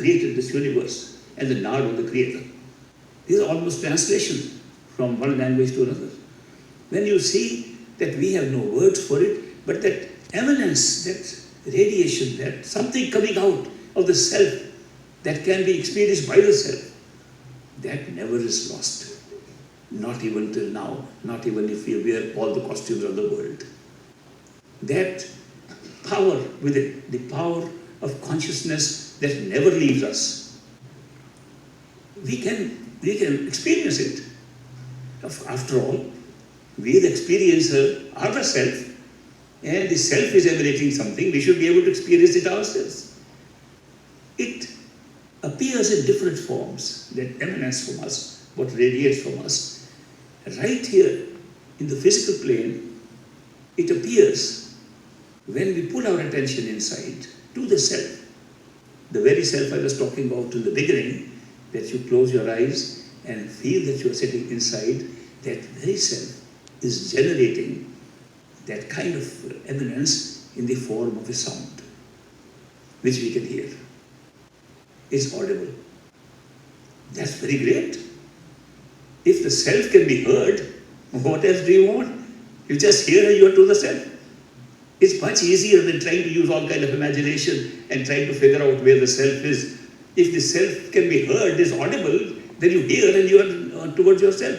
created this universe, and the naad of the creator. These are almost translations from one language to another. When you see that we have no words for it, but that eminence, that radiation, that something coming out of the self that can be experienced by the self, that never is lost. Not even till now, not even if we wear all the costumes of the world. That power within, the power of consciousness that never leaves us, we can experience it. After all, we the experiencer are the self, and the self is emanating something, we should be able to experience it ourselves. It appears in different forms, that emanates from us, what radiates from us. Right here in the physical plane, it appears when we put our attention inside to the self, the very self I was talking about in the beginning, that you close your eyes and feel that you are sitting inside, that very self is generating that kind of eminence in the form of a sound, which we can hear. It's audible. That's very great. If the self can be heard, what else do you want? You just hear and you are to the self. It's much easier than trying to use all kind of imagination and trying to figure out where the self is. If the self can be heard, is audible, then you hear and you are towards yourself.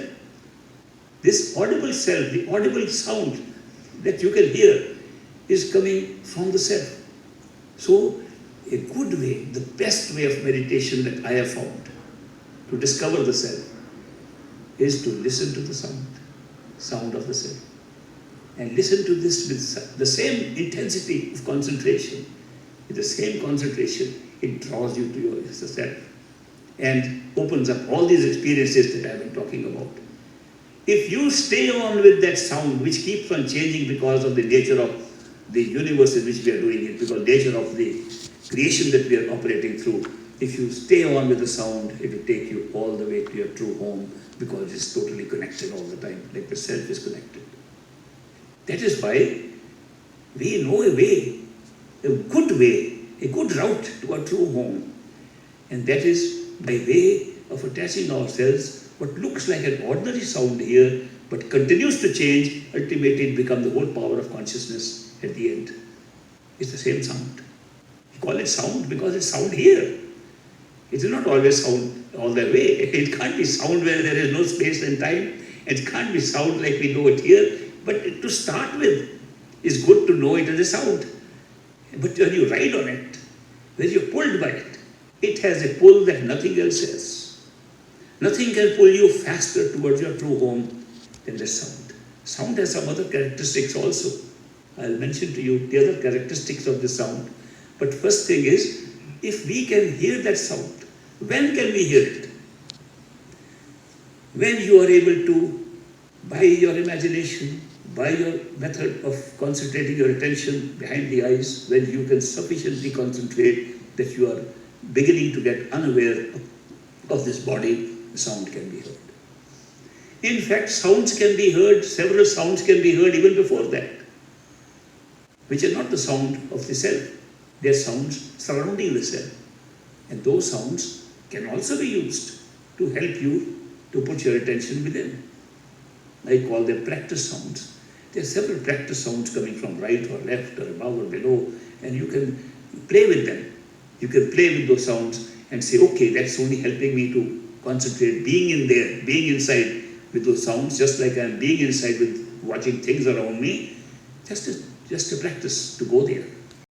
This audible self, the audible sound that you can hear is coming from the self. So, a good way, the best way of meditation that I have found to discover the self is to listen to the sound of the self. And listen to this with the same intensity of concentration. With the same concentration, it draws you to yourself and opens up all these experiences that I have been talking about. If you stay on with that sound, which keeps on changing because of the nature of the universe in which we are doing it, because nature of the creation that we are operating through, if you stay on with the sound, it will take you all the way to your true home, because it's totally connected all the time, like the self is connected. That is why we know a way, a good route to our true home. And that is by way of attaching ourselves what looks like an ordinary sound here, but continues to change, ultimately it becomes the whole power of consciousness at the end. It's the same sound. We call it sound because it's sound here. It is not always sound all the way. It can't be sound where there is no space and time. It can't be sound like we know it here. But to start with, it's good to know it as a sound. But when you ride on it, when you're pulled by it, it has a pull that nothing else has. Nothing can pull you faster towards your true home than the sound. Sound has some other characteristics also. I'll mention to you the other characteristics of the sound. But first thing is, if we can hear that sound, when can we hear it? When you are able to, by your imagination, by your method of concentrating your attention behind the eyes, when you can sufficiently concentrate that you are beginning to get unaware of this body, the sound can be heard. In fact, sounds can be heard, several sounds can be heard even before that, which are not the sound of the self. They are sounds surrounding the self. And those sounds can also be used to help you to put your attention within. I call them practice sounds. There are several practice sounds coming from right or left or above or below, and you can play with them. You can play with those sounds and say, okay, that's only helping me to concentrate, being in there, being inside with those sounds, just like I'm being inside with watching things around me, just a practice to go there.